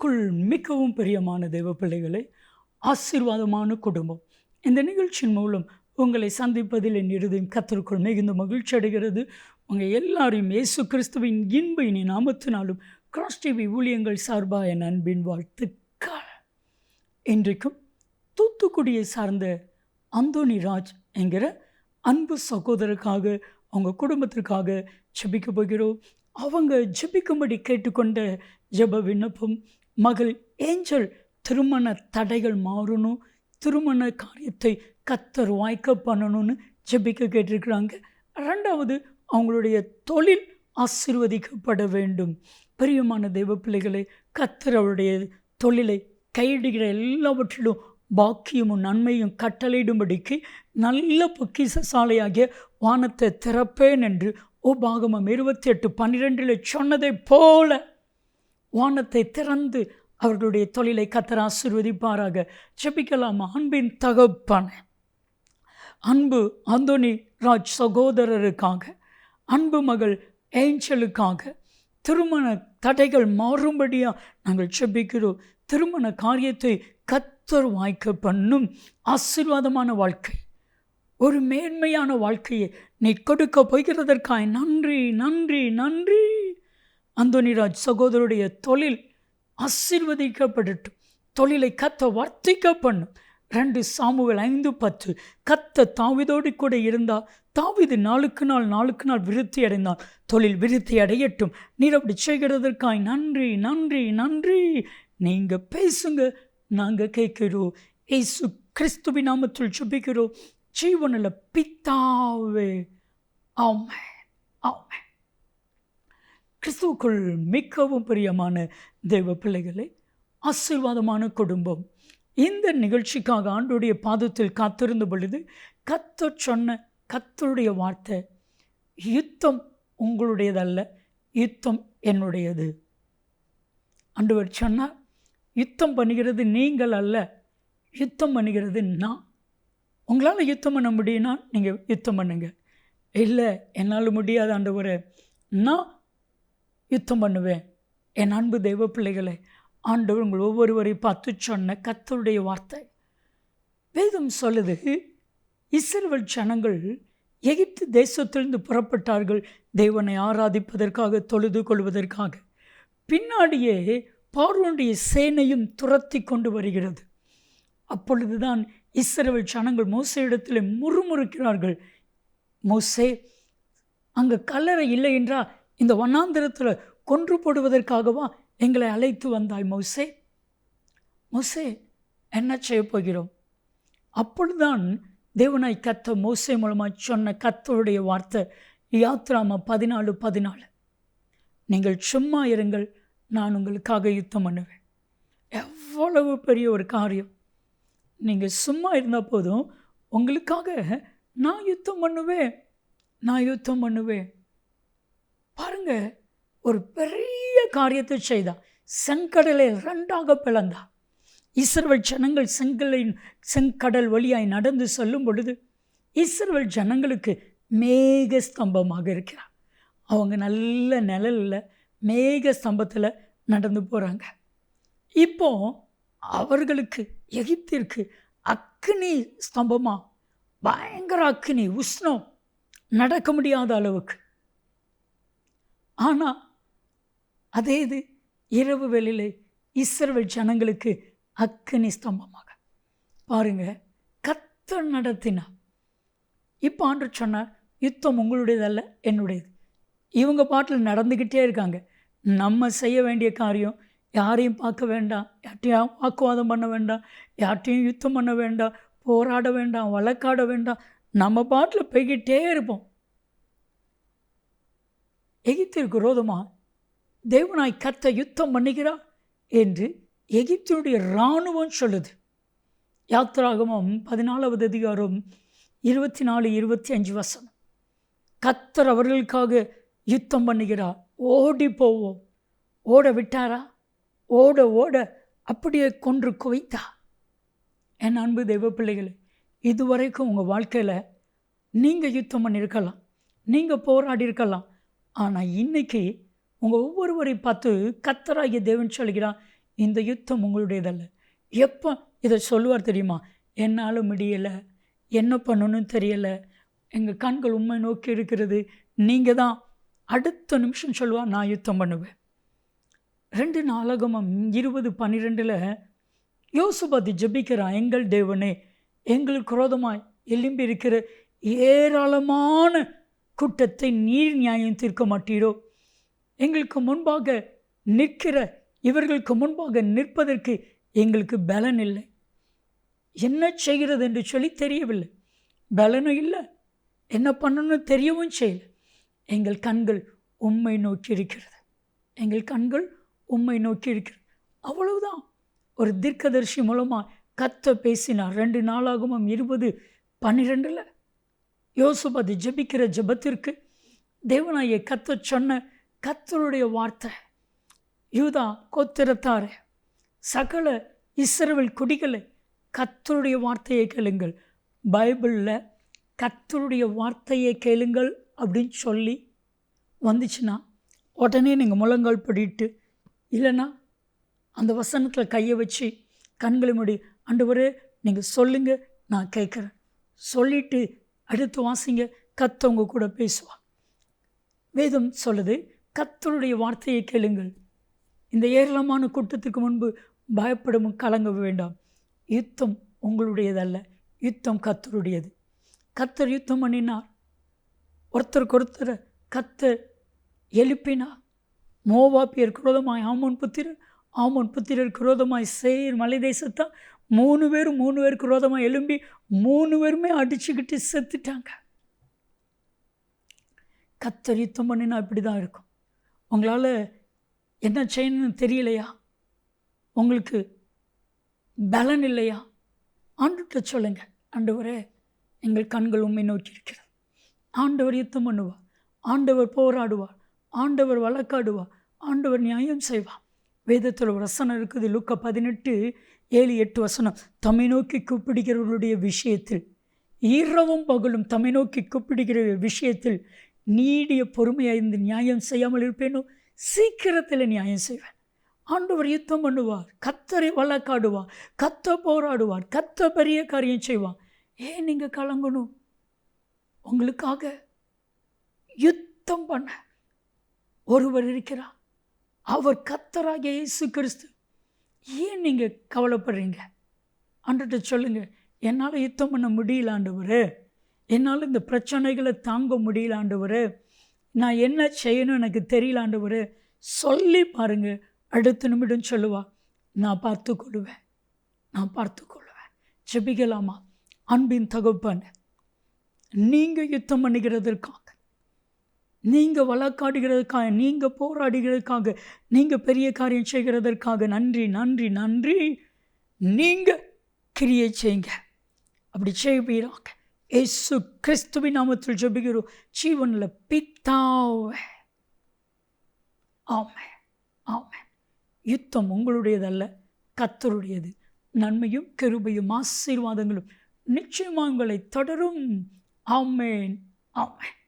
கிறிஸ்துவுக்குள் மிகவும் பிரியமான தெய்வ பிள்ளைகளே, ஆசீர்வாதமான குடும்பம். இந்த நிகழ்ச்சியின் மூலம் உங்களை சந்திப்பதில் என் இருதயம் கர்த்தருக்குள் மிகுந்த மகிழ்ச்சி அடைகிறது. உங்கள் எல்லாரையும் இயேசு கிறிஸ்துவின் இன்ப இனி நாமத்தினாலும் கிராஸ் டிவி ஊழியங்கள் சார்பாக என் அன்பின் வாழ்த்துக்கள். இன்றைக்கும் தூத்துக்குடியை சார்ந்த அந்தோனி ராஜ் என்கிற அன்பு சகோதரருக்காக, அவங்க குடும்பத்திற்காக ஜெபிக்க போகிறோம். அவங்க ஜெபிக்கும்படி கேட்டுக்கொண்ட ஜெப விண்ணப்பம், மகள் ஏஞ்சல் திருமண தடைகள் மாறணும், திருமண காரியத்தை கர்த்தர் வாய்க்க பண்ணணும்னு ஜெபிக்க கேட்டிருக்கிறாங்க. ரெண்டாவது, அவங்களுடைய தொழில் ஆசீர்வதிக்கப்பட வேண்டும். பிரியமான தெய்வ பிள்ளைகளை, கர்த்தர் அவருடைய தொழிலை கையிடுகிற எல்லாவற்றிலும் பாக்கியமும் நன்மையும் கட்டளையிடும்படிக்கு நல்ல பொக்கிஷ சாலையாகிய வானத்தை திறப்பேன் என்று உபாகமம் 28:12 சொன்னதை போல வானத்தை திறந்து அவர்களுடைய தொழிலை கர்த்தர் ஆசீர்வதிப்பாராக. ஜெபிக்கலாமா? அன்பின் தகப்பன, அன்பு அந்தோனி ராஜ் சகோதரருக்காக, அன்பு மகள் ஏஞ்சலுக்காக திருமண தடைகள் மாறும்படியாக நாங்கள் ஜெபிக்கிறோம். திருமண காரியத்தை கர்த்தர் வாய்க்க பண்ணும். ஆசீர்வாதமான வாழ்க்கை, ஒரு மேன்மையான வாழ்க்கையை நீ கொடுக்க போகிறதற்காய் நன்றி நன்றி நன்றி. அந்தோனிராஜ் சகோதரருடைய தொழில் ஆசீர்வதிக்கப்படட்டும். தொழிலை கர்த்தர் வர்த்திக்க பண்ணும். 2 சாமுவேல் 5:10 கர்த்தர் தாவீதோடு கூட இருந்தால் தாவீது நாளுக்கு நாள் விருத்தி அடைந்தான். தொழில் விருத்தி அடையட்டும். நீர் அப்படி செய்கிறதற்காய் நன்றி நன்றி நன்றி. நீங்கள் பேசுங்க, நாங்கள் கேட்கிறோம். இயேசு கிறிஸ்துவின் நாமத்தில் ஜெபிக்கிறோம் ஜீவனுள்ள பிதாவே, ஆமென் ஆமென். கிறிஸ்துவுக்குள் மிகவும் பிரியமான தெய்வ பிள்ளைகளே, ஆசீர்வாதமான குடும்பம். இந்த நிகழ்ச்சிக்காக ஆண்டவருடைய பாதத்தில் காத்திருந்த பொழுது கர்த்தர் சொன்ன கர்த்தருடைய வார்த்தை, யுத்தம் உங்களுடையதல்ல, யுத்தம் என்னுடையது. ஆண்டவர் சொன்னார், யுத்தம் பண்ணுகிறது நீங்கள் அல்ல, யுத்தம் பண்ணுகிறது நான். உங்களால் யுத்தம் பண்ண முடியும்னா நீங்கள் யுத்தம் பண்ணுங்க. இல்லை, என்னால் முடியாத ஆண்டவரே, நான் யுத்தம் பண்ணுவேன். என் அன்பு தெய்வ பிள்ளைகளை, ஆண்டவர் உங்கள் ஒவ்வொருவரை பார்த்து சொன்ன கர்த்தருடைய வார்த்தை. வேதம் சொல்லுது, இஸ்ரவேல் ஜனங்கள் எகிப்து தேசத்திலிருந்து புறப்பட்டார்கள் தேவனை ஆராதிப்பதற்காக, தொழுது கொள்வதற்காக. பின்னாடியே பார்வோனுடைய சேனையும் துரத்தி கொண்டு வருகிறது. அப்பொழுதுதான் இஸ்ரவேல் ஜனங்கள் மோசே இடத்தில் முறுமுறுக்கிறார்கள். மோசே, அங்கே கல்லறை இல்லை என்றால் இந்த வனாந்திரத்தில் கொன்று போடுவதற்காகவா எங்களை அழைத்து வந்தாய் மோசே? மோசே, என்ன செய்ய போகிறோம்? அப்பொழுதுதான் தேவனாய் கர்த்தர் மோசே மூலமாக சொன்ன கர்த்தருடைய வார்த்தை, யாத்ராம 14:14 நீங்கள் சும்மா இருங்கள், நான் உங்களுக்காக யுத்தம் பண்ணுவேன். எவ்வளவு பெரிய ஒரு காரியம்! நீங்கள் சும்மா இருந்தால் போதும், உங்களுக்காக நான் யுத்தம் பண்ணுவேன், நான் யுத்தம் பண்ணுவேன். பாருங்க, ஒரு பெரிய காரியத்தை செய்தார். செங்கடலை 2ஆக பிளந்தார். இஸ்ரவேல் ஜனங்கள் செங்கடல் வழியாய் நடந்து செல்லும் பொழுது இஸ்ரவேல் ஜனங்களுக்கு மேக ஸ்தம்பமாக இருக்கிறார். அவங்க நல்ல நிழலில் மேக ஸ்தம்பத்தில் நடந்து போகிறாங்க. இப்போ அவர்களுக்கு, எகிப்திற்கு அக்கினி ஸ்தம்பமா, பயங்கர அக்கினி, உஷ்ணம், நடக்க முடியாத அளவுக்கு. ஆனால் அதே இது இரவு வேளையிலே இஸ்ரவேல் ஜனங்களுக்கு அக்கினி ஸ்தம்பமாக. பாருங்க, கர்த்தர் நடத்தினார். இப்போ ஆண்டவர் சொன்னார், யுத்தம் உங்களுடையதல்ல, என்னுடையது. இவங்க பாட்டில் நடந்துக்கிட்டே இருக்காங்க. நம்ம செய்ய வேண்டிய காரியம், யாரையும் பார்க்க வேண்டாம், யார்ட்டையும் வாக்குவாதம் பண்ண வேண்டாம், யார்ட்டையும் யுத்தம் பண்ண வேண்டாம், போராட வேண்டாம், வழக்காட வேண்டாம். நம்ம பாட்டில் போய்கிட்டே இருப்போம். எகிப்திற்கு விரோதமாக தேவனாய் கர்த்தர் யுத்தம் பண்ணுகிறார் என்று எகிப்தினுடைய இராணுவம் சொல்லுது. யாத்திராகமம் 14வது அதிகாரம் 24-25 கர்த்தர் அவர்களுக்காக யுத்தம் பண்ணுகிறார். ஓடி போவோம். ஓட விட்டாரா? ஓட ஓட அப்படியே கொன்று குவைத்தா. என் அன்பு தெய்வ பிள்ளைகளை, இதுவரைக்கும் உங்கள் வாழ்க்கையில் நீங்கள் யுத்தம் பண்ணியிருக்கலாம், நீங்கள் போராடி இருக்கலாம். ஆனால் இன்னைக்கு உங்கள் ஒவ்வொருவரை பார்த்து கர்த்தராகிய தேவன் சொல்கிறார், இந்த யுத்தம் உங்களுடையதல்ல. எப்போ இதை சொல்லுவார் தெரியுமா? என்னால் முடியலை, என்ன பண்ணணும்னு தெரியலை, எங்கள் கண்கள் உண்மை நோக்கி இருக்கிறது, நீங்கள் தான். அடுத்த நிமிஷம் சொல்லுவார், நான் யுத்தம் பண்ணுவேன். 2 நாளாகமம் 20:12 யோசுபாத் ஜெபிக்கிறான், எங்கள் தேவனே, எங்களுக்கு விரோதமாய் எழும்பி இருக்கிற ஏராளமான கூட்டத்தை நீர் நியாயம் தீர்க்க மாட்டீரோ? எங்களுக்கு முன்பாக நிற்கிற இவர்களுக்கு முன்பாக நிற்பதற்கு எங்களுக்கு பலன் இல்லை, என்ன செய்கிறது என்று சொல்லி தெரியவில்லை, பலனும் இல்லை, என்ன பண்ணணும்னு தெரியவும் செய்யலை. எங்கள் கண்கள் உம்மை நோக்கி இருக்கிறது, எங்கள் கண்கள் உம்மை நோக்கி இருக்கிறது. அவ்வளவுதான். ஒரு தீர்க்கதரிசி மூலமாக கர்த்தர் பேசினார். 2 நாளாகமம் 20:12 யோசுபாத் ஜெபிக்கிற ஜெபத்திற்கு தேவனாகிய கர்த்தர் சொன்ன கர்த்தருடைய வார்த்தை, யூதா கோத்திரத்தாரே, சகல இஸ்ரவேல் குடிகளை, கர்த்தருடைய வார்த்தையை கேளுங்கள். பைபிளில் கர்த்தருடைய வார்த்தையை கேளுங்கள் அப்படின்னு சொல்லி வந்துச்சுன்னா உடனே நீங்கள் முழங்கால் படிட்டு, இல்லைன்னா அந்த வசனத்தில் கையை வச்சு கண்களை மூடி, ஆண்டவரே நீங்கள் சொல்லுங்கள், நான் கேட்குறேன் சொல்லிவிட்டு அடுத்து வாசிங்க, கர்த்தர் உங்க கூட பேசுவார். வேதம் சொல்லுது, கர்த்தருடைய வார்த்தையை கேளுங்கள். இந்த ஏராளமான கூட்டத்துக்கு முன்பு பயப்படவும் கலங்க வேண்டாம். யுத்தம் உங்களுடையதல்ல, யுத்தம் கர்த்தருடையது. கர்த்தர் யுத்தம் பண்ணினார், ஒருத்தருக்கு ஒருத்தர் கர்த்தர் எழுப்பினார். மோவாபியருக்கு விரோதமாய் ஆமோன் புத்திரருக்கு விரோதமாய் சேயீர் மலை தேசத்தான் 3 பேருக்கு விரோதமாக எழும்பி 3 பேருமே அடிச்சுக்கிட்டு செத்துட்டாங்க. கர்த்தர் யுத்தம் பண்ணினா இப்படி தான் இருக்கும். உங்களால் என்ன செய்யணும்னு தெரியலையா? உங்களுக்கு பலன் இல்லையா? ஆண்டவர்கிட்ட சொல்லுங்க, ஆண்டவரே எங்கள் கண்கள் உம்மை நோக்கி இருக்கிறது. ஆண்டவர் யுத்தம் பண்ணுவார், ஆண்டவர் போராடுவார், ஆண்டவர் வழக்காடுவார், ஆண்டவர் நியாயம் செய்வார். வேதத்தில் ஒரு வசனம் இருக்குது, லூக்கா 18:7-8 தம்மை நோக்கி கூப்பிடுகிறவர்களுடைய விஷயத்தில், இரவும் பகலும் தம்மை நோக்கி கூப்பிடுகிற விஷயத்தில் நீடிய பொறுமையாய்ந்து நியாயம் செய்யாமல் இருப்பேனோ? சீக்கிரத்தில் நியாயம் செய்வேன். ஆண்டவர் யுத்தம் பண்ணுவார், கர்த்தரை வழக்காடுவார், கர்த்தர் போராடுவார், கர்த்தர் பெரிய காரியம் செய்வார். ஏன் நீங்கள் கலங்கணும்? உங்களுக்காக யுத்தம் பண்ண ஒருவர் இருக்கிறார், அவர் கர்த்தராகிய இயேசு கிறிஸ்து. ஏன் நீங்கள் கவலைப்படுறீங்க? ஆண்டவர்கிட்ட சொல்லுங்க, என்னால் யுத்தம் பண்ண முடியல ஆண்டவரே, என்னால் இந்த பிரச்சனைகளை தாங்க முடியல ஆண்டவரே, நான் என்ன செய்யணும் எனக்கு தெரியல ஆண்டவரே. சொல்லி பாருங்க, அடுத்த நிமிடம் சொல்லுவா, நான் பார்த்துக்கொள்ளுவேன், நான் பார்த்துக்கொள்ளுவேன். ஜெபிக்கலாமா? அன்பின் தகப்பன், நீங்கள் யுத்தம் பண்ணுகிறதற்காக, நீங்கள் வழக்காடுகிறதுக்காக, நீங்கள் போராடுகிறதுக்காக, நீங்கள் பெரிய காரியம் செய்கிறதற்காக நன்றி நன்றி நன்றி. நீங்கள் கிரியை செய்யுங்க, அப்படி செய்வீராக. இயேசு கிறிஸ்துவின் நாமத்தில் ஜெபிக்கிறோம் ஜீவனில் பிதாவே, ஆமென் ஆமென். யுத்தம் உங்களுடையதல்ல, கர்த்தருடையது. நன்மையும் கிருபையும் ஆசீர்வாதங்களும் நிச்சயமாக உங்களை தொடரும். ஆமென் ஆமென்.